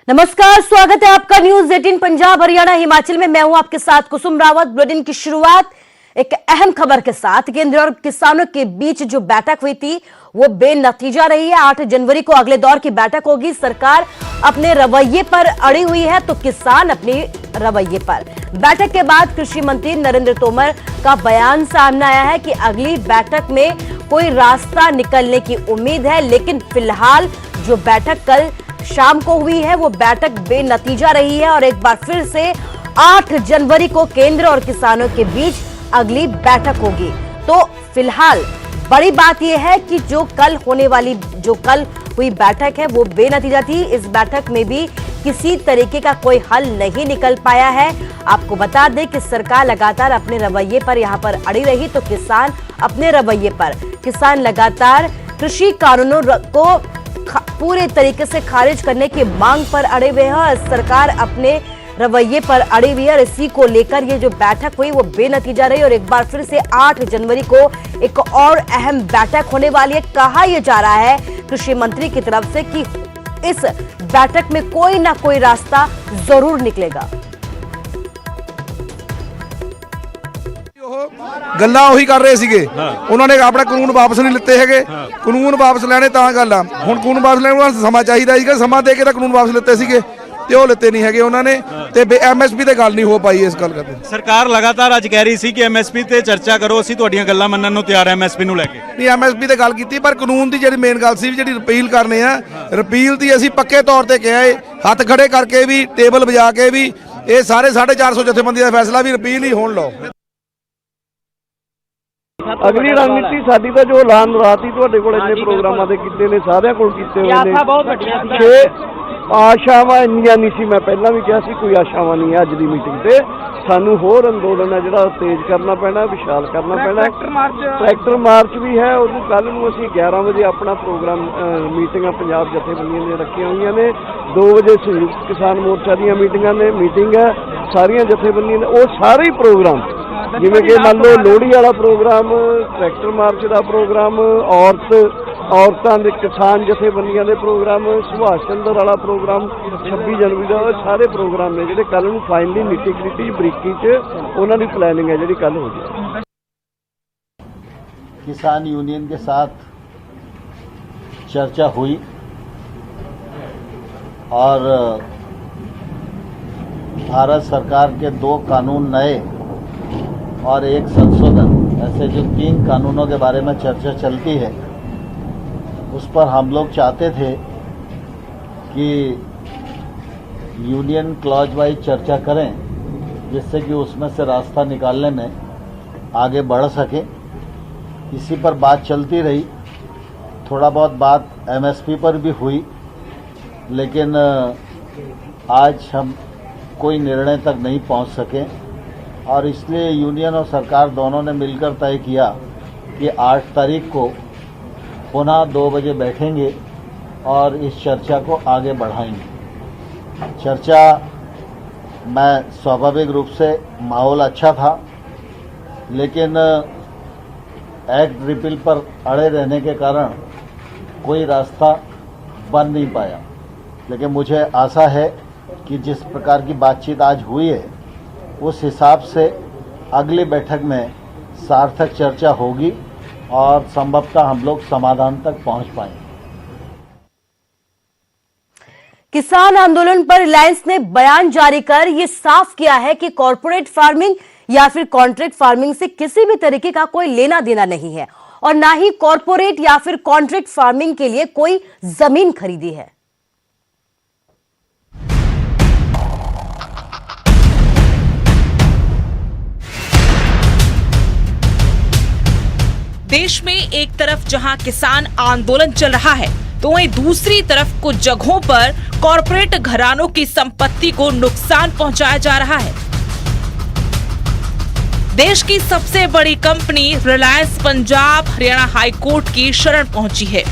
नमस्कार, स्वागत है आपका न्यूज 18 पंजाब हरियाणा हिमाचल में। मैं हूं आपके साथ कुसुम रावत। बुलेटिन की शुरुआत एक अहम खबर के साथ। केंद्र और किसानों के बीच जो बैठक हुई थी वो बेनतीजा रही है। 8 जनवरी को अगले दौर की बैठक होगी। सरकार अपने रवैये पर अड़ी हुई है तो किसान अपने रवैये पर। बैठक के बाद कृषि मंत्री नरेंद्र तोमर का बयान सामने आया है कि अगली बैठक में कोई रास्ता निकलने की उम्मीद है, लेकिन फिलहाल जो बैठक कल शाम को हुई है वो बैठक बेनतीजा रही है और एक बार फिर से 8 जनवरी को केंद्र और किसानों के बीच अगली बैठक होगी। तो फिलहाल बड़ी बात यह है कि जो कल हुई बैठक है वो बेनतीजा थी। इस बैठक में भी किसी तरीके का कोई हल नहीं निकल पाया है। आपको बता दें कि सरकार लगातार अपने रवैये पर यहां पर अड़ी रही तो किसान अपने रवैये पर। किसान लगातार कृषि कानूनों को पूरे तरीके से खारिज करने की मांग पर अड़े हुए हैं और सरकार अपने रवैये पर अड़ी हुई है और इसी को लेकर ये जो बैठक हुई वो बेनतीजा रही और एक बार फिर से 8 जनवरी को एक और अहम बैठक होने वाली है। कहा यह जा रहा है कृषि मंत्री की तरफ से कि इस बैठक में कोई ना कोई रास्ता जरूर निकलेगा। ਗੱਲਾਂ ਉਹੀ ਕਰ ਰਹੇ ਸੀਗੇ। ਉਹਨਾਂ ਨੇ ਆਪਣਾ ਕਾਨੂੰਨ ਵਾਪਸ ਨਹੀਂ ਲਿੱਤੇ ਹੈਗੇ। ਕਾਨੂੰਨ ਵਾਪਸ ਲੈਣੇ ਤਾਂ ਗੱਲ ਆ। ਹੁਣ ਕਾਨੂੰਨ ਵਾਪਸ ਲੈਣ ਨੂੰ ਸਮਾਂ ਚਾਹੀਦਾ ਸੀਗਾ। ਸਮਾਂ ਦੇ ਕੇ ਤਾਂ ਕਾਨੂੰਨ ਵਾਪਸ ਲਿੱਤੇ ਸੀਗੇ ਤੇ ਉਹ ਲਿੱਤੇ ਨਹੀਂ ਹੈਗੇ ਉਹਨਾਂ ਨੇ ਤੇ ਐਮਐਸਪੀ ਤੇ ਗੱਲ ਨਹੀਂ ਹੋ ਪਾਈ। ਇਸ ਗੱਲ ਕਰਦੇ ਸਰਕਾਰ ਲਗਾਤਾਰ ਅੱਜ ਕਹਿ ਰਹੀ ਸੀ ਕਿ ਐਮਐਸਪੀ ਤੇ ਚਰਚਾ ਕਰੋ, ਅਸੀਂ ਤੁਹਾਡੀਆਂ ਗੱਲਾਂ ਮੰਨਣ ਨੂੰ ਤਿਆਰ ਹਾਂ ਐਮਐਸਪੀ ਨੂੰ ਲੈ ਕੇ। ਨਹੀਂ, ਐਮਐਸਪੀ ਤੇ ਗੱਲ ਕੀਤੀ ਪਰ ਕਾਨੂੰਨ ਦੀ ਜਿਹੜੀ ਮੇਨ ਗੱਲ ਸੀ ਜਿਹੜੀ ਰਿਪੀਲ ਕਰਨੇ ਆ, ਰਿਪੀਲ ਦੀ ਅਸੀਂ ਪੱਕੇ ਤੌਰ ਤੇ ਕਿਹਾ ਏ, ਹੱਥ ਖੜੇ ਕਰਕੇ ਵੀ ਟੇਬਲ ਵਜਾ ਕੇ ਵੀ ਇਹ ਸਾਰੇ 450 ਜਥੇਬੰਦੀ ਦਾ ਫੈਸਲਾ ਵੀ ਰਿਪੀਲ ਹੀ ਹੋਣ ਲਓ। ਅਗਲੀ ਰਣਨੀਤੀ ਸਾਡੀ ਤਾਂ ਜੋ ਐਲਾਨ ਰਾਤੀ ਤੁਹਾਡੇ ਕੋਲ ਇੰਨੇ ਪ੍ਰੋਗਰਾਮਾਂ ਦੇ ਕੀਤੇ ਨੇ, ਸਾਰਿਆਂ ਕੋਲ ਕੀਤੇ ਹੋਏ ਨੇ। ਬਹੁਤ ਵੱਡੀਆਂ ਸੀ ਤੇ ਆਸ਼ਾਵਾਂ ਇੰਨੀਆਂ ਨਹੀਂ ਸੀ। ਮੈਂ ਪਹਿਲਾਂ ਵੀ ਕਿਹਾ ਸੀ ਕੋਈ ਆਸ਼ਾਵਾਂ ਨਹੀਂ ਹੈ ਅੱਜ ਦੀ ਮੀਟਿੰਗ ਤੇ। ਸਾਨੂੰ ਹੋਰ ਅੰਦੋਲਨ ਹੈ ਜਿਹੜਾ ਤੇਜ਼ ਕਰਨਾ ਪੈਣਾ, ਵਿਸ਼ਾਲ ਕਰਨਾ ਪੈਣਾ। ਟਰੈਕਟਰ ਮਾਰਚ ਵੀ ਹੈ, ਉਹਨੂੰ ਕੱਲ ਨੂੰ ਅਸੀਂ 11 ਵਜੇ ਆਪਣਾ ਪ੍ਰੋਗਰਾਮ ਮੀਟਿੰਗਾਂ ਪੰਜਾਬ ਜਥੇਬੰਦੀਆਂ ਨੇ ਰੱਖੀਆਂ ਹੋਈਆਂ ਨੇ। 2 ਵਜੇ ਸੰਯੁਕਤ ਕਿਸਾਨ ਮੋਰਚਾ ਦੀਆਂ ਮੀਟਿੰਗ ਹੈ ਸਾਰੀਆਂ ਜਥੇਬੰਦੀਆਂ ਨੇ। ਉਹ ਸਾਰੇ ਪ੍ਰੋਗਰਾਮ ਜਿਵੇਂ ਕਿ ਮੰਨ ਲਓ ਲੋਹੜੀ ਵਾਲਾ ਪ੍ਰੋਗਰਾਮ, ਟਰੈਕਟਰ ਮਾਰਚ ਦਾ ਪ੍ਰੋਗਰਾਮ, ਔਰਤਾਂ ਦੇ ਕਿਸਾਨ ਜਥੇਬੰਦੀਆਂ ਦੇ ਪ੍ਰੋਗਰਾਮ, ਸੁਭਾਸ਼ ਚੰਦਰ ਵਾਲਾ ਪ੍ਰੋਗਰਾਮ, 26 ਜਨਵਰੀ ਦਾ, ਸਾਰੇ ਪ੍ਰੋਗਰਾਮ ਨੇ ਜਿਹੜੇ ਕੱਲ ਨੂੰ ਫਾਈਨਲੀ ਨਿੱਟੀ ਬਰੀਕੀ 'ਚ ਉਹਨਾਂ ਦੀ ਪਲੈਨਿੰਗ ਹੈ ਜਿਹੜੀ ਕੱਲ ਹੋ ਜਾਏ। किसान यूनियन के साथ चर्चा हुई और भारत सरकार के 2 कानून नए और 1 संशोधन, ऐसे जो 3 कानूनों के बारे में चर्चा चलती है उस पर हम लोग चाहते थे कि यूनियन क्लॉज वाइज चर्चा करें जिससे कि उसमें से रास्ता निकालने में आगे बढ़ सके। इसी पर बात चलती रही। थोड़ा बहुत बात एमएसपी पर भी हुई, लेकिन आज हम कोई निर्णय तक नहीं पहुंच सके और इसलिए यूनियन और सरकार दोनों ने मिलकर तय किया कि 8 तारीख को पुनः 2 बजे बैठेंगे और इस चर्चा को आगे बढ़ाएंगे। चर्चा में स्वाभाविक रूप से माहौल अच्छा था, लेकिन एक्ट रिपील पर अड़े रहने के कारण कोई रास्ता बन नहीं पाया। लेकिन मुझे आशा है कि जिस प्रकार की बातचीत आज हुई है उस हिसाब से अगली बैठक में सार्थक चर्चा होगी और संभवतः हम लोग समाधान तक पहुंच पाएंगे। किसान आंदोलन पर रिलायंस ने बयान जारी कर ये साफ किया है कि कॉर्पोरेट फार्मिंग या फिर कॉन्ट्रैक्ट फार्मिंग से किसी भी तरीके का कोई लेना देना नहीं है और ना ही कॉर्पोरेट या फिर कॉन्ट्रैक्ट फार्मिंग के लिए कोई जमीन खरीदी है। देश में एक तरफ जहां किसान आंदोलन चल रहा है तो वहीं दूसरी तरफ कुछ जगहों पर कॉरपोरेट घरानों की संपत्ति को नुकसान पहुंचाया जा रहा है। देश की सबसे बड़ी company Reliance Punjab Haryana high court की शरण पहुंची है।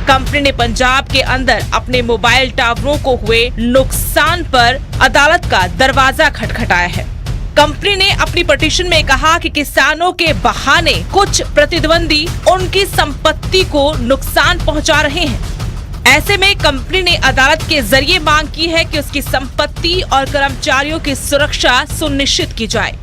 कंपनी ने पंजाब के अंदर अपने मोबाइल टावरों को हुए नुकसान पर अदालत का दरवाजा खटखटाया है। कंपनी ने अपनी पिटीशन में कहा कि किसानों के बहाने कुछ प्रतिद्वंदी उनकी संपत्ति को नुकसान पहुंचा रहे हैं। ऐसे में कंपनी ने अदालत के जरिए मांग की है कि उसकी संपत्ति और कर्मचारियों की सुरक्षा सुनिश्चित की जाए।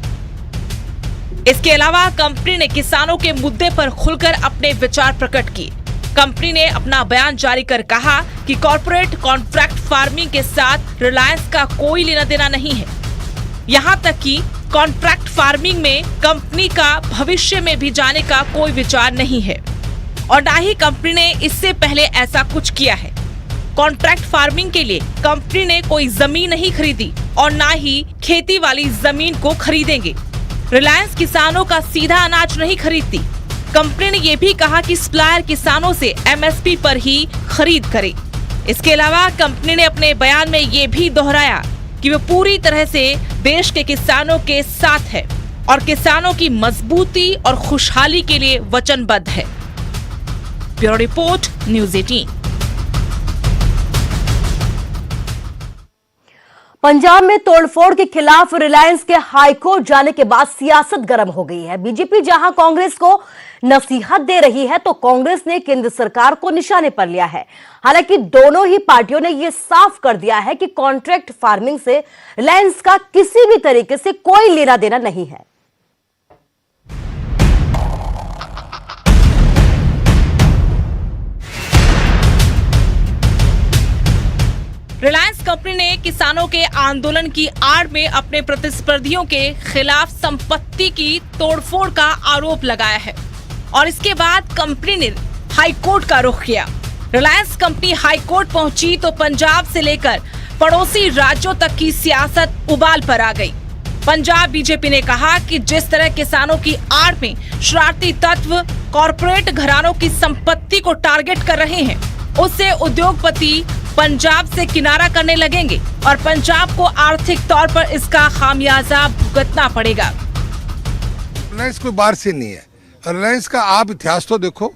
इसके अलावा कंपनी ने किसानों के मुद्दे पर खुलकर अपने विचार प्रकट किए। कंपनी ने अपना बयान जारी कर कहा कि कॉर्पोरेट कॉन्ट्रैक्ट फार्मिंग के साथ रिलायंस का कोई लेना देना नहीं है। यहां तक कि कॉन्ट्रैक्ट फार्मिंग में कंपनी का भविष्य में भी जाने का कोई विचार नहीं है और न ही कंपनी ने इससे पहले ऐसा कुछ किया है। कॉन्ट्रैक्ट फार्मिंग के लिए कंपनी ने कोई जमीन नहीं खरीदी और न ही खेती वाली जमीन को खरीदेंगे। रिलायंस किसानों का सीधा अनाज नहीं खरीदती। कंपनी ने यह भी कहा कि सप्लायर किसानों से एमएसपी पर ही खरीद करे। इसके अलावा कंपनी ने अपने बयान में ये भी दोहराया कि वो पूरी तरह से देश के किसानों के साथ है और किसानों की मजबूती और खुशहाली के लिए वचनबद्ध है। Bureau report, news 18। पंजाब में तोड़फोड़ के खिलाफ रिलायंस के हाईकोर्ट जाने के बाद सियासत गर्म हो गई है। बीजेपी जहां कांग्रेस को नसीहत दे रही है तो कांग्रेस ने केंद्र सरकार को निशाने पर लिया है। हालांकि दोनों ही पार्टियों ने यह साफ कर दिया है कि कॉन्ट्रैक्ट फार्मिंग से रिलायंस का किसी भी तरीके से कोई लेना देना नहीं है। रिलायंस कंपनी ने किसानों के आंदोलन की आड़ में अपने प्रतिस्पर्धियों के खिलाफ संपत्ति की तोड़फोड़ का आरोप लगाया है और इसके बाद कंपनी ने हाईकोर्ट का रुख किया। रिलायंस कंपनी हाईकोर्ट पहुंची तो पंजाब से लेकर पड़ोसी राज्यों तक की सियासत उबाल पर आ गई। पंजाब बीजेपी ने कहा कि जिस तरह किसानों की आड़ में शरारती तत्व कॉर्पोरेट घरानों की संपत्ति को टारगेट कर रहे हैं, उससे उद्योगपति पंजाब से किनारा करने लगेंगे और पंजाब को आर्थिक तौर पर इसका खामियाजा भुगतना पड़ेगा। रिलायंस कोई बाहर से नहीं है। रिलायंस का आप इतिहास तो देखो,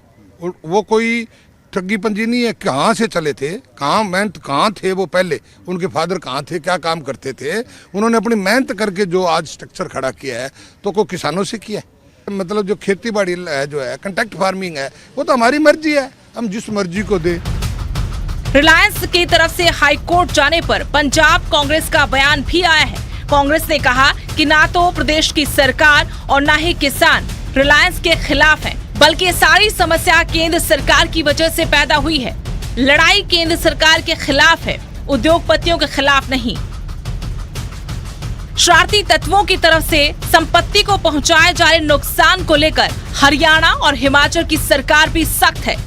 वो कोई ठगी पंजी नहीं है। कहाँ से चले थे, कहाँ थे वो पहले, उनके फादर कहाँ थे, क्या काम करते थे। उन्होंने अपनी मेहनत करके जो आज स्ट्रक्चर खड़ा किया है तो को किसानों से किया है। मतलब जो खेती बाड़ी है, जो है कॉन्ट्रैक्ट फार्मिंग है, वो तो हमारी मर्जी है, हम जिस मर्जी को दे। रिलायंस की तरफ से हाईकोर्ट जाने पर पंजाब कांग्रेस का बयान भी आया है। कांग्रेस ने कहा कि ना तो प्रदेश की सरकार और ना ही किसान रिलायंस के खिलाफ हैं, बल्कि सारी समस्या केंद्र सरकार की वजह से पैदा हुई है। लड़ाई केंद्र सरकार के खिलाफ है, उद्योगपतियों के खिलाफ नहीं। शरारती तत्वों की तरफ से संपत्ति को पहुंचाए जा रहे नुकसान को लेकर हरियाणा और हिमाचल की सरकार भी सख्त है।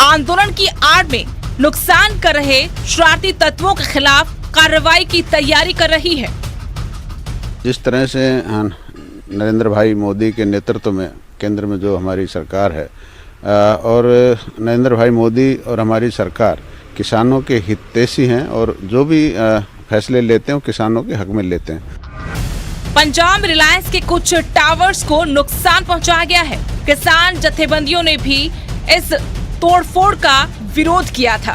आंदोलन की आड़ में नुकसान कर रहे शरारती तत्वों के खिलाफ कार्रवाई की तैयारी कर रही है। जिस तरह से नरेंद्र भाई मोदी के नेतृत्व में केंद्र में जो हमारी सरकार है और नरेंद्र भाई मोदी और हमारी सरकार किसानों के हितैषी हैं और जो भी फैसले लेते हैं वो किसानों के हक में लेते हैं। पंजाब रिलायंस के कुछ टावर्स को नुकसान पहुंचाया गया है। किसान जथेबंदियों ने भी इस तोड़फोड़ का विरोध किया था।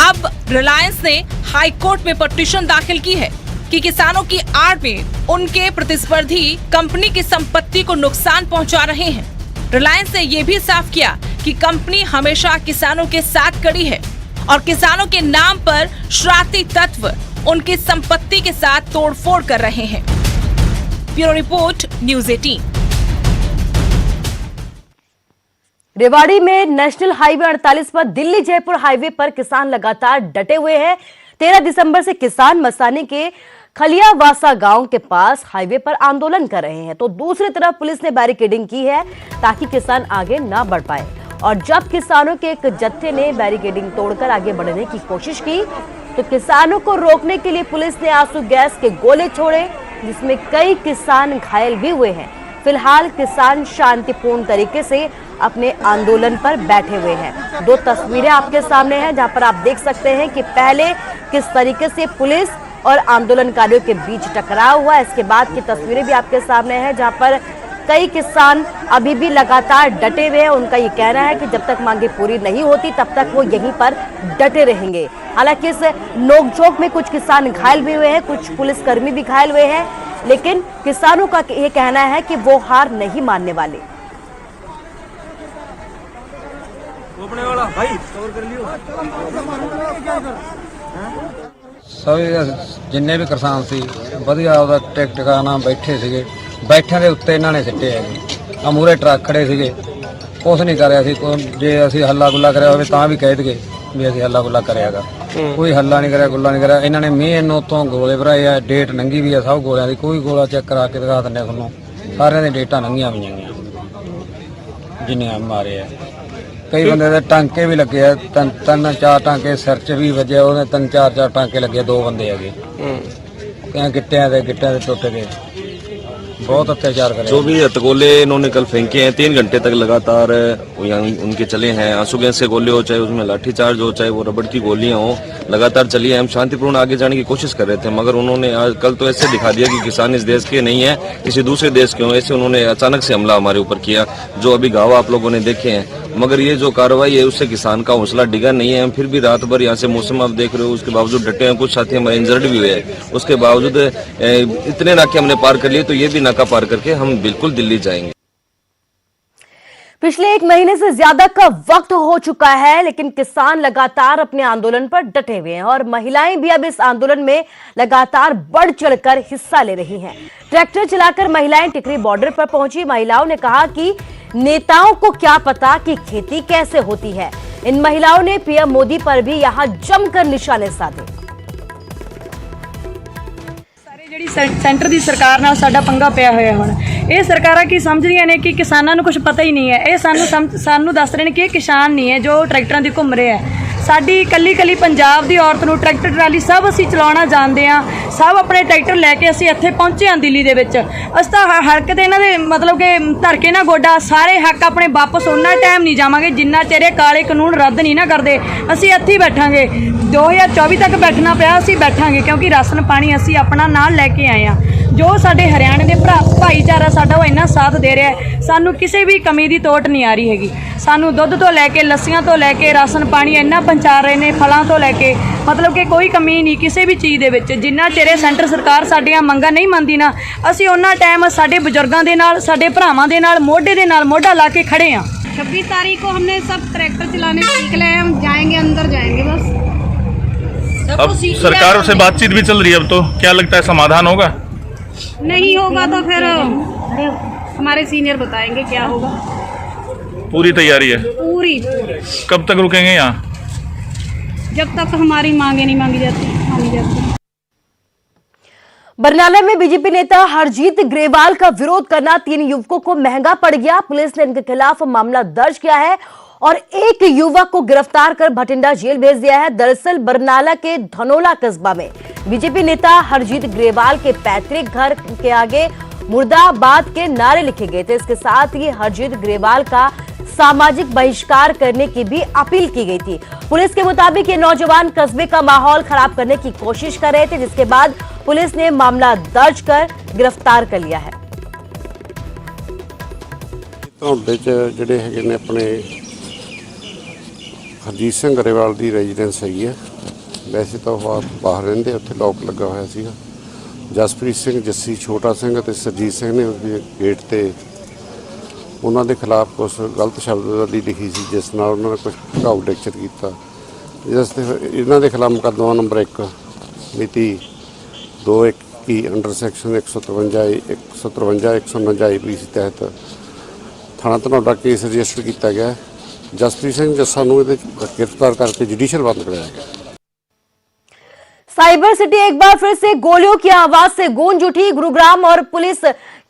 अब रिलायंस ने हाईकोर्ट में पिटीशन दाखिल की है कि किसानों की आड़ में उनके प्रतिस्पर्धी कंपनी की संपत्ति को नुकसान पहुंचा रहे हैं। रिलायंस ने यह भी साफ किया कि कंपनी हमेशा किसानों के साथ खड़ी है और किसानों के नाम पर शरारती तत्व उनकी संपत्ति के साथ तोड़फोड़ कर रहे हैं। Bureau report, news 18। रेवाड़ी में नेशनल हाईवे 48 पर दिल्ली जयपुर हाईवे पर किसान लगातार डटे हुए हैं। 13 दिसंबर से किसान मसानी के खलियावासा गांव के पास हाईवे पर आंदोलन कर रहे हैं तो दूसरी तरफ पुलिस ने बैरिकेडिंग की है ताकि किसान आगे ना बढ़ पाए। और जब किसानों के एक जत्थे ने बैरिकेडिंग तोड़कर आगे बढ़ने की कोशिश की तो किसानों को रोकने के लिए पुलिस ने आंसू गैस के गोले छोड़े, जिसमें कई किसान घायल भी हुए हैं। फिलहाल किसान शांतिपूर्ण तरीके से अपने आंदोलन पर बैठे हुए हैं। दो तस्वीरें आपके सामने हैं जहां पर आप देख सकते हैं कि पहले किस तरीके से पुलिस और आंदोलनकारियों के बीच टकराव हुआ। इसके बाद की तस्वीरें भी आपके सामने हैं जहां पर कई किसान अभी भी लगातार डटे हुए हैं। उनका ये कहना है कि जब तक मांगे पूरी नहीं होती तब तक वो यहीं पर डटे रहेंगे। हालांकि इस नोकझोंक में कुछ किसान घायल भी हुए हैं, कुछ पुलिसकर्मी भी घायल हुए हैं, लेकिन किसानों का ये कहना है कि वो हार नहीं मानने वाले। ਸਭ ਜਿੰਨੇ ਵੀ ਕਿਸਾਨ ਸੀ ਵਧੀਆ ਉਹਦਾ ਟਿਕਟਿਕਾਣਾ ਬੈਠੇ ਸੀਗੇ, ਬੈਠਿਆਂ ਦੇ ਉੱਤੇ ਇਹਨਾਂ ਨੇ ਸਿੱਟੇ ਹੈਗੇ। ਆ ਮੂਹਰੇ ਟਰੱਕ ਖੜੇ ਸੀਗੇ, ਕੁਛ ਨਹੀਂ ਕਰਿਆ ਸੀ। ਜੇ ਅਸੀਂ ਹੱਲਾ ਗੁੱਲਾ ਕਰਿਆ ਹੋਵੇ ਤਾਂ ਵੀ ਕਹਿ ਦਈਏ ਵੀ ਅਸੀਂ ਹੱਲਾ ਗੁੱਲਾ ਕਰਿਆਗਾ, ਕੋਈ ਹੱਲਾ ਨਹੀਂ ਕਰਿਆ, ਗੁੱਲਾ ਨਹੀਂ ਕਰਿਆ। ਇਹਨਾਂ ਨੇ ਮੇਨ ਉੱਥੋਂ ਗੋਲੇ ਭਰਾਏ ਆ, ਡੇਟ ਲੰਘੀ ਵੀ ਆ ਸਭ ਗੋਲਿਆਂ ਦੀ, ਕੋਈ ਗੋਲਾ ਚੈੱਕ ਕਰਾ ਕੇ ਦਿਖਾ ਦਿੰਦੇ ਤੁਹਾਨੂੰ, ਸਾਰਿਆਂ ਦੀ ਡੇਟਾਂ ਲੰਘੀਆਂ ਹੋਈਆਂ ਜਿੰਨੀਆਂ ਮਾਰੇ ਆ। ਕਈ ਬੰਦੇ ਦੇ ਟਾਂਕੇ ਵੀ ਲੱਗੇ ਆ, ਤਿੰਨ ਚਾਰ ਟਾਂਕੇ ਸਿਰ 'ਚ ਵੀ ਵੱਜੇ, ਉਹਨੇ ਤਿੰਨ ਚਾਰ ਟਾਂਕੇ ਲੱਗੇ, 2 ਬੰਦੇ ਹੈਗੇ। ਗਿੱਟਿਆਂ ਦੇ ਟੁੱਟ गए, बहुत अत्याचार करे। जो भी हथगोले इन्होंने कल फेंके हैं 3 घंटे तक लगातार उनके चले हैं, आंसू गैस के गोले हो, चाहे उसमें लाठीचार्ज हो, चाहे वो रबड़ की गोलियां हो, लगातार चली है। हम शांतिपूर्ण आगे जाने की कोशिश कर रहे थे, मगर उन्होंने आज कल तो ऐसे दिखा दिया कि किसान इस देश के नहीं है, किसी दूसरे देश के हो। ऐसे उन्होंने अचानक से हमला हमारे ऊपर किया, जो अभी घाव आप लोगों ने देखे हैं। मगर ये जो कार्रवाई है उससे किसान का हौसला डिगा नहीं है। हम फिर भी रात भर यहाँ से मौसम आप देख रहे हो, उसके बावजूद डटे हैं। कुछ साथी हमारे इंजर्ड भी हुए हैं, उसके बावजूद इतने नाके हमने पार कर लिए, तो ये भी नाका पार करके हम बिल्कुल दिल्ली जाएंगे। पिछले 1 महीने से ज्यादा का वक्त हो चुका है, लेकिन किसान लगातार अपने आंदोलन पर डटे हुए हैं और महिलाएं भी अब इस आंदोलन में लगातार बढ़ चढ़कर हिस्सा ले रही हैं। ट्रैक्टर चलाकर महिलाएं टिकरी बॉर्डर पर पहुंची। महिलाओं ने कहा कि नेताओं को क्या पता कि खेती कैसे होती है। इन महिलाओं ने पीएम मोदी पर भी यहां जमकर निशाने साधे। ਜਿਹੜੀ ਸੈਂਟਰ ਦੀ ਸਰਕਾਰ ਨਾਲ ਸਾਡਾ ਪੰਗਾ ਪਿਆ ਹੋਇਆ ਹੁਣ, ਇਹ ਸਰਕਾਰਾਂ ਕੀ ਸਮਝਦੀਆਂ ਨੇ ਕਿ ਕਿਸਾਨਾਂ ਨੂੰ ਕੁਝ ਪਤਾ ਹੀ ਨਹੀਂ ਹੈ। ਇਹ ਸਾਨੂੰ ਦੱਸ ਰਹੇ ਨੇ ਕਿ ਇਹ ਕਿਸਾਨ ਨਹੀਂ ਹੈ ਜੋ ਟਰੈਕਟਰਾਂ ਦੀ ਘੁੰਮ ਰਹੇ ਆ। ਸਾਡੀ ਕੱਲੀ ਪੰਜਾਬ ਦੀ ਔਰਤ ਨੂੰ ਟਰੈਕਟਰ ਟਰਾਲੀ ਸਭ ਅਸੀਂ ਚਲਾਉਣਾ ਜਾਣਦੇ ਆ, ਸਭ ਆਪਣੇ ਟਰੈਕਟਰ ਲੈ ਕੇ ਅਸੀਂ ਇੱਥੇ ਪਹੁੰਚੇ ਹਾਂ ਦਿੱਲੀ ਦੇ ਵਿੱਚ। ਅਸੀਂ ਤਾਂ ਹੜਕ ਤੇ ਇਹਨਾਂ ਦੇ ਮਤਲਬ ਕਿ ਧਰ ਕੇ ਨਾ ਗੋਡਾ, ਸਾਰੇ ਹੱਕ ਆਪਣੇ ਵਾਪਸ ਉਹਨਾਂ ਟਾਈਮ ਨਹੀਂ ਜਾਵਾਂਗੇ ਜਿੰਨਾ ਚਿਰ ਇਹ ਕਾਲੇ ਕਾਨੂੰਨ ਰੱਦ ਨਹੀਂ ਨਾ ਕਰਦੇ। ਅਸੀਂ ਇੱਥੇ ਹੀ ਬੈਠਾਂਗੇ, 2024 ਤੱਕ ਬੈਠਣਾ ਪਿਆ ਅਸੀਂ ਬੈਠਾਂਗੇ, ਕਿਉਂਕਿ ਰਾਸ਼ਨ ਪਾਣੀ ਅਸੀਂ ਆਪਣਾ ਨਾਲ ਲੈ ਕੇ ਆਏ ਆ। ਜੋ ਸਾਡੇ ਹਰਿਆਣੇ ਦੇ ਭਾਈਚਾਰਾ ਸਾਡਾ ਉਹ ਇੰਨਾ ਸਾਥ ਦੇ ਰਿਹਾ ਹੈ, ਸਾਨੂੰ ਕਿਸੇ ਵੀ ਕਮੀ ਦੀ ਤੋਟ ਨਹੀਂ ਆ ਰਹੀ ਹੈਗੀ। ਸਾਨੂੰ ਦੁੱਧ ਤੋਂ ਲੈ ਕੇ ਲੱਸੀਆਂ ਤੋਂ ਲੈ ਕੇ ਰਾਸ਼ਨ ਪਾਣੀ ਇੰਨਾ ਪਹੁੰਚਾ ਰਹੇ ਨੇ, ਫਲਾਂ ਤੋਂ ਲੈ ਕੇ, ਮਤਲਬ ਕਿ ਕੋਈ ਕਮੀ ਨਹੀਂ ਕਿਸੇ ਵੀ ਚੀਜ਼ ਦੇ ਵਿੱਚ। ਜਿੰਨਾ ਚਿਰ ਸੈਂਟਰ ਸਰਕਾਰ ਸਾਡੀਆਂ ਮੰਗਾਂ ਨਹੀਂ ਮੰਨਦੀ ਨਾ, ਅਸੀਂ ਉਹਨਾਂ ਟਾਈਮ ਸਾਡੇ ਬਜ਼ੁਰਗਾਂ ਦੇ ਨਾਲ, ਸਾਡੇ ਭਰਾਵਾਂ ਦੇ ਨਾਲ ਮੋਢੇ ਦੇ ਨਾਲ ਮੋਢਾ ਲਾ ਕੇ ਖੜੇ ਹਾਂ। 26 तारीख को हमने सब ट्रैक्टर चलाने सीख लिया है, हम जाएंगे अंदर जाएंगे बस। अब सरकार से बातचीत भी चल रही है, अब तो क्या लगता है समाधान होगा? नहीं होगा तो फिर हमारे सीनियर बताएंगे क्या होगा। पूरी तैयारी है? पूरी। कब तक रुकेंगे यहाँ? जब तक हमारी मांगे नहीं मांगी जाती। बरनाला में बीजेपी नेता हरजीत ग्रेवाल का विरोध करना 3 युवकों को महंगा पड़ गया। पुलिस ने इनके खिलाफ मामला दर्ज किया है और एक युवक को गिरफ्तार कर भटिंडा जेल भेज दिया है। दरअसल बरनाला के धनोला कस्बा में बीजेपी नेता हरजीत ग्रेवाल के पैतृक घर के आगे मुर्दाबाद के नारे लिखे गए थे। इसके साथ ही हरजीत ग्रेवाल का सामाजिक बहिष्कार करने की भी अपील की गई थी। पुलिस के मुताबिक ये नौजवान कस्बे का माहौल खराब करने की कोशिश कर रहे थे, जिसके बाद पुलिस ने मामला दर्ज कर गिरफ्तार कर लिया है। ਜਿਹੜੇ ਹੈਗੇ ਨੇ ਆਪਣੇ ਹਰਜੀਤ ਸਿੰਘ ਗਰੇਵਾਲ ਦੀ ਰੈਜ਼ੀਡੈਂਸ ਹੈਗੀ ਹੈ। ਵੈਸੇ ਤਾਂ ਉਹ ਬਾਹਰ ਰਹਿੰਦੇ, ਉੱਥੇ ਲੋਕ ਲੱਗਾ ਹੋਇਆ ਸੀਗਾ। ਜਸਪ੍ਰੀਤ ਸਿੰਘ, ਜੱਸੀ, ਛੋਟਾ ਸਿੰਘ ਅਤੇ ਸਰਜੀਤ ਸਿੰਘ ਨੇ ਉਹਦੇ ਗੇਟ ਤੇ ਉਹਨਾਂ ਦੇ ਖਿਲਾਫ ਕੁਝ ਗਲਤ ਸ਼ਬਦਾਵਲੀ ਲਿਖੀ ਸੀ, ਜਿਸ ਨਾਲ ਉਹਨਾਂ ਨੇ ਕੁਝ ਘਾਉ ਟੈਕਚਰ ਕੀਤਾ। ਜਿਸ ਤੇ ਇਹਨਾਂ ਦੇ ਖਿਲਾਫ ਮੁਕੱਦਮਾ ਨੰਬਰ 1 ਮਿਤੀ 2/21 ਅੰਡਰ ਸੈਕਸ਼ਨ 153 149 IPC ਤਹਿਤ थाना धनौला केस रजिस्टर किया गया। जसप्रीत सिंह जस्सा नूं इहदे गिरफ्तार करके जुडिशियल बंद कराया गया। साइबर सिटी एक बार फिर से गोलियों की आवाज से गूंज उठी। गुरुग्राम और पुलिस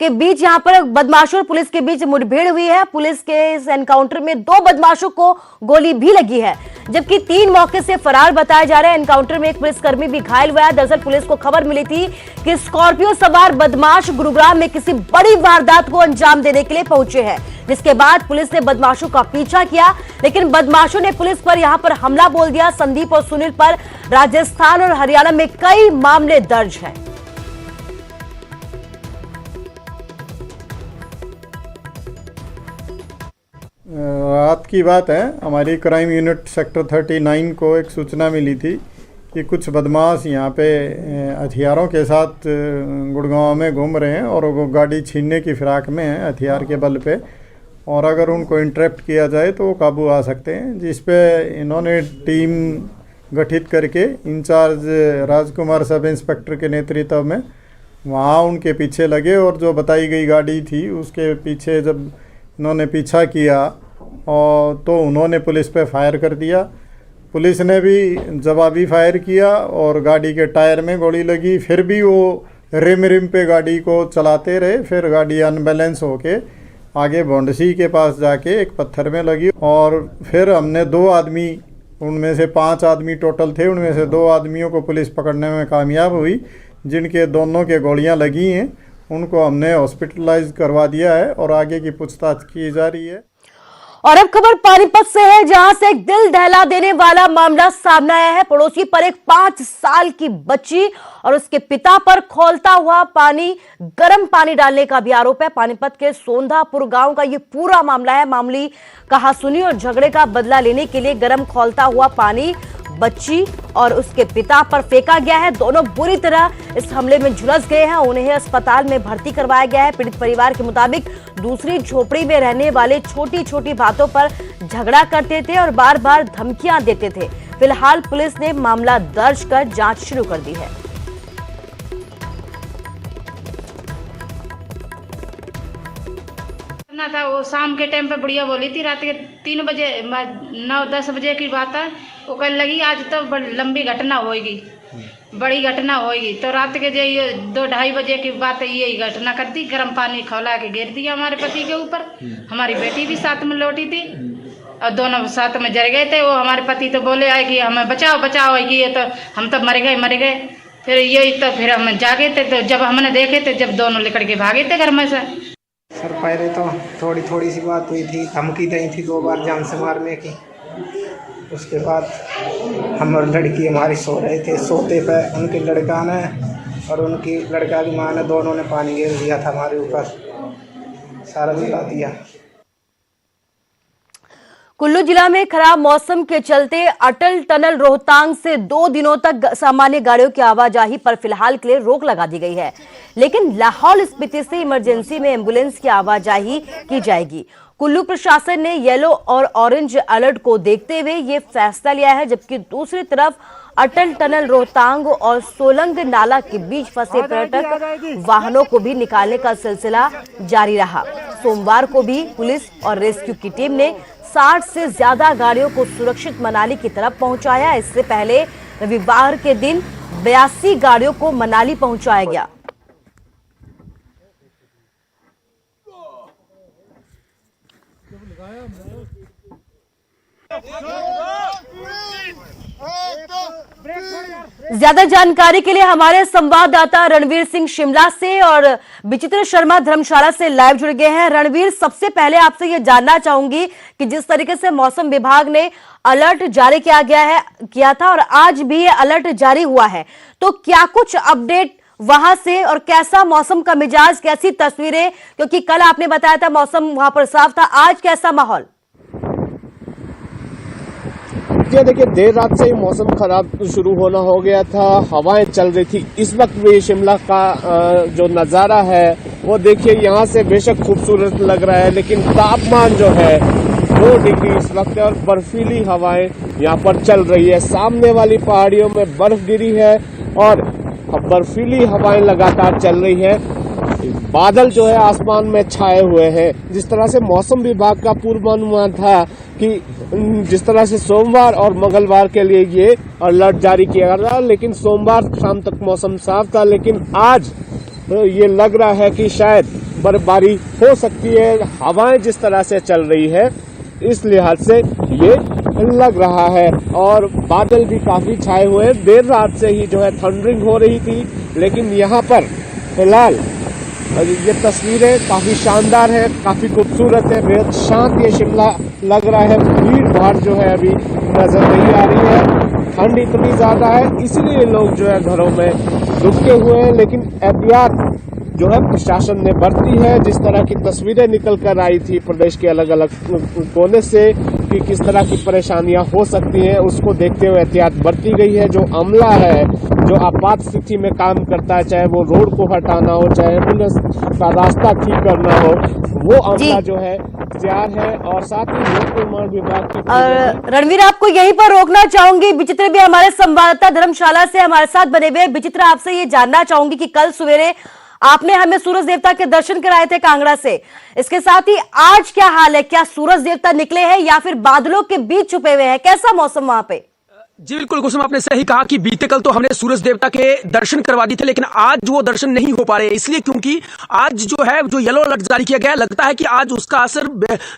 के बीच यहां पर बदमाशों और पुलिस के बीच मुठभेड़ हुई है। पुलिस के इस एनकाउंटर में 2 बदमाशों को गोली भी लगी है, जबकि 3 मौके से फरार बताया जा रहा है। एनकाउंटर में एक पुलिसकर्मी भी घायल हुआ है। दरअसल पुलिस को खबर मिली थी कि स्कॉर्पियो सवार बदमाश गुरुग्राम में किसी बड़ी वारदात को अंजाम देने के लिए पहुंचे हैं, जिसके बाद पुलिस ने बदमाशों का पीछा किया, लेकिन बदमाशों ने पुलिस पर यहां पर हमला बोल दिया। संदीप और सुनील पर राजस्थान और हरियाणा में कई मामले दर्ज हैं। रात की बात है, हमारी क्राइम यूनिट सेक्टर 39 को एक सूचना मिली थी कि कुछ बदमाश यहाँ पे हथियारों के साथ गुड़गांव में घूम रहे हैं और वो गाड़ी छीनने की फिराक में है हथियार के बल पे। और अगर उनको इंटरप्ट किया जाए तो वो काबू आ सकते हैं, जिस पे इन्होंने टीम गठित करके इंचार्ज राजकुमार सब इंस्पेक्टर के नेतृत्व में वहाँ उनके पीछे लगे और जो बताई गई गाड़ी थी उसके पीछे जब इन्होंने पीछा किया और तो उन्होंने पुलिस पे फायर कर दिया। पुलिस ने भी जवाबी फायर किया और गाड़ी के टायर में गोली लगी, फिर भी वो रिम पे गाड़ी को चलाते रहे। फिर गाड़ी अनबैलेंस होके आगे भोंडसी के पास जाके एक पत्थर में लगी और फिर हमने 2 आदमी, उनमें से 5 आदमी टोटल थे, उनमें से 2 आदमियों को पुलिस पकड़ने में कामयाब हुई, जिनके दोनों के गोलियां लगी हैं। उनको हमने हॉस्पिटलाइज करवा दिया है और आगे की पूछताछ की जा रही है। और अब खबर पानीपत से है, जहां से एक दिल दहला देने वाला मामला सामने आया है। पड़ोसी पर एक 5 साल की बच्ची और उसके पिता पर खौलता हुआ गर्म पानी डालने का भी आरोप है। पानीपत के सोंधापुर गांव का ये पूरा मामला है। मामूली कहासुनी और झगड़े का बदला लेने के लिए गर्म खौलता हुआ पानी बच्ची और उसके पिता पर फेंका गया है। दोनों बुरी तरह इस हमले में झुलस गए हैं। उन्हें अस्पताल में भर्ती करवाया गया है। पीड़ित परिवार के मुताबिक दूसरी झोपड़ी में रहने वाले छोटी छोटी बातों पर झगड़ा करते थे और बार बार धमकियां देते थे। फिलहाल पुलिस ने मामला दर्ज कर जांच शुरू कर दी है। था वो शाम के टाइम पे बढ़िया बोली थी, रात के 3 बजे 9-10 बजे की बात है। वो कहने लगी आज तो लंबी घटना होगी, बड़ी घटना होगी। तो रात के जो 2-2:30 बजे की बात है, यही घटना कर दी। गर्म पानी खौला के गिर दिया हमारे पति के ऊपर। हमारी बेटी भी साथ में लौटी थी और दोनों साथ में जल गए थे। वो हमारे पति तो बोले आए कि हमें बचाओ बचाओ, कि ये तो हम तो मर गए। फिर यही तो फिर हम जागे थे, तो जब हमने देखे थे जब दोनों निकल के भागे थे घर में से। सर पहले तो थोड़ी सी बात हुई थी, धमकी दी थी 2 बार जान से मारने की। उसके बाद हम और लड़की हमारी सो रहे थे, सोते पे उनके लड़का ने और उनकी लड़का की माँ ने, दोनों ने पानी गिर दिया था हमारे ऊपर, सारा जला दिया। कुल्लू जिला में खराब मौसम के चलते अटल टनल रोहतांग से 2 दिनों तक सामान्य गाड़ियों की आवाजाही पर फिलहाल के लिए रोक लगा दी गई है, लेकिन लाहौल स्पीति से इमरजेंसी में एम्बुलेंस की आवाजाही की जाएगी। कुल्लू प्रशासन ने येलो और ऑरेंज अलर्ट को देखते हुए ये फैसला लिया है, जबकि दूसरी तरफ अटल टनल रोहतांग और सोलंग नाला के बीच फंसे पर्यटक वाहनों को भी निकालने का सिलसिला जारी रहा। सोमवार को भी पुलिस और रेस्क्यू की टीम ने 60 से ज्यादा गाड़ियों को सुरक्षित मनाली की तरफ पहुंचाया। इससे पहले रविवार के दिन 82 गाड़ियों को मनाली पहुंचाया गया। ज्यादा जानकारी के लिए हमारे संवाददाता रणवीर सिंह शिमला से और विचित्र शर्मा धर्मशाला से लाइव जुड़ गए हैं। रणवीर, सबसे पहले आपसे ये जानना चाहूंगी कि जिस तरीके से मौसम विभाग ने अलर्ट जारी किया था और आज भी ये अलर्ट जारी हुआ है, तो क्या कुछ अपडेट वहां से और कैसा मौसम का मिजाज, कैसी तस्वीरें, क्योंकि कल आपने बताया था मौसम वहां पर साफ था, आज कैसा माहौल? देखिए, देर रात से ही मौसम खराब शुरू होना हो गया था, हवाएं चल रही थी। इस वक्त भी शिमला का जो नज़ारा है वो देखिए, यहाँ से बेशक खूबसूरत लग रहा है, लेकिन तापमान जो है 2 डिग्री इस वक्त है और बर्फीली हवाएं यहाँ पर चल रही है। सामने वाली पहाड़ियों में बर्फ गिरी है और बर्फीली हवाएं लगातार चल रही है। बादल जो है आसमान में छाए हुए हैं। जिस तरह से मौसम विभाग का पूर्वानुमान था कि जिस तरह से सोमवार और मंगलवार के लिए ये अलर्ट जारी किया गया था, लेकिन सोमवार शाम तक मौसम साफ था, लेकिन आज ये लग रहा है कि शायद बर्फबारी हो सकती है। हवाएं जिस तरह से चल रही है इस लिहाज से ये लग रहा है और बादल भी काफी छाए हुए हैं। देर रात से ही जो है थंडरिंग हो रही थी, लेकिन यहाँ पर फिलहाल ये तस्वीरें काफी शानदार है, काफी खूबसूरत है, बेहद शांत ये शिमला लग रहा है। भीड़ भाड़ जो है अभी नजर नहीं आ रही है। ठंड इतनी ज्यादा है इसलिए लोग जो है घरों में रुके हुए हैं, लेकिन एहतियात जो है प्रशासन ने बरती है। जिस तरह की तस्वीरें निकल कर आई थी प्रदेश के अलग अलग कोने से कि किस तरह की परेशानियां हो सकती हैं, उसको देखते हुए एहतियात बरती गई है। जो अमला है, जो आपात स्थिति में काम करता है, चाहे वो रोड को हटाना हो, चाहे एम्बुलेंस का रास्ता ठीक करना हो, वो अमला जो है इख्तियार है और साथ ही लोक निर्माण विभाग की रणवीर, आपको यहीं पर रोकना चाहूंगी। विचित्र भी हमारे संवाददाता धर्मशाला से हमारे साथ बने हुए। विचित्र, आपसे ये जानना चाहूंगी कि कल सवेरे आपने हमें सूरज देवता के दर्शन कराए थे कांगड़ा से, इसके साथ ही आज क्या हाल है? क्या सूरज देवता निकले हैं या फिर बादलों के बीच छुपे हुए हैं? कैसा मौसम वहां पे? जी बिल्कुल कुसुम, आपने सही कहा कि बीते कल तो हमने सूरज देवता के दर्शन करवा दिए थे, लेकिन आज वो दर्शन नहीं हो पा रहे, इसलिए क्योंकि आज जो है जो येलो अलर्ट जारी किया गया है, लगता है कि आज उसका असर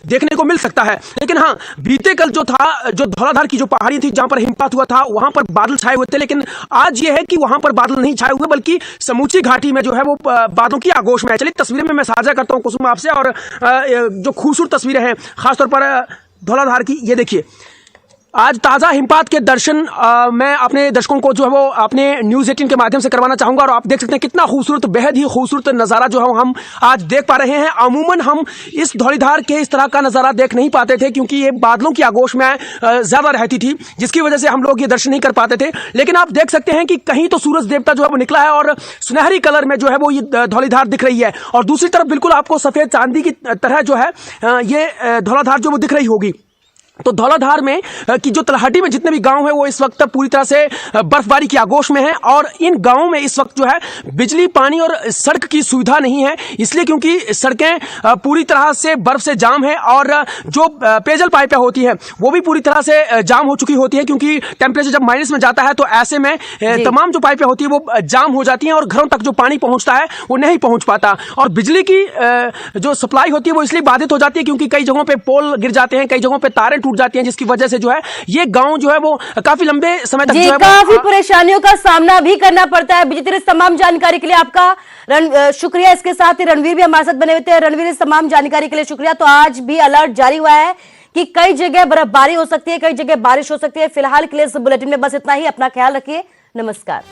देखने को मिल सकता है। लेकिन हाँ, बीते कल जो था, जो धौलाधार की जो पहाड़ी थी जहां पर हिमपात हुआ था, वहां पर बादल छाए हुए थे, लेकिन आज ये है कि वहां पर बादल नहीं छाए हुए, बल्कि समूची घाटी में जो है वो बादलों की आगोश में है। चलिए तस्वीरें में मैं साझा करता हूँ कुसुम आपसे, और जो खूबसूरत तस्वीरें हैं खासतौर पर धौलाधार की, ये देखिए। आज ताज़ा हिमपात के दर्शन मैं अपने दर्शकों को जो है वो अपने न्यूज़ 18 के माध्यम से करवाना चाहूंगा, और आप देख सकते हैं कितना खूबसूरत, बेहद ही खूबसूरत नज़ारा जो है हम आज देख पा रहे हैं। अमूमन हम इस धौलीधार के इस तरह का नज़ारा देख नहीं पाते थे, क्योंकि ये बादलों की आगोश में ज़्यादा रहती थी, जिसकी वजह से हम लोग ये दर्शन नहीं कर पाते थे। लेकिन आप देख सकते हैं कि कहीं तो सूरज देवता जो है वो निकला है, और सुनहरी कलर में जो है वो ये धौलीधार दिख रही है, और दूसरी तरफ बिल्कुल आपको सफ़ेद चांदी की तरह जो है ये धौलाधार जो वो दिख रही होगी। तो धौलाधार में की जो तलहटी में जितने भी गांव हैं वो इस वक्त पूरी तरह से बर्फबारी की आगोश में हैं, और इन गांवों में इस वक्त जो है बिजली, पानी और सड़क की सुविधा नहीं है, इसलिए क्योंकि सड़कें पूरी तरह से बर्फ से जाम है, और जो पेयजल पाइपें होती हैं वो भी पूरी तरह से जाम हो चुकी होती है, क्योंकि टेम्परेचर जब माइनस में जाता है तो ऐसे में तमाम जो पाइपें होती है वो जाम हो जाती हैं, और घरों तक जो पानी पहुंचता है वो नहीं पहुंच पाता, और बिजली की जो सप्लाई होती है वो इसलिए बाधित हो जाती है क्योंकि कई जगहों पर पोल गिर जाते हैं, कई जगहों पर तारें टूट जाती हैं, जिसकी वजह से जो है ये गांव जो है वो काफी लंबे समय तक जो है काफी परेशानियों का सामना भी करना पड़ता है। विचित्र, इस तमाम जानकारी के लिए आपका शुक्रिया। इसके साथ ही रणवीर भी हमारे साथ बने हुए थे। रणवीर, इस तमाम जानकारी के लिए शुक्रिया। तो आज भी अलर्ट जारी हुआ है कि कई जगह बर्फबारी हो सकती है, कई जगह बारिश हो सकती है। फिलहाल के लिए इस बुलेटिन में बस इतना ही। अपना ख्याल रखिए। नमस्कार।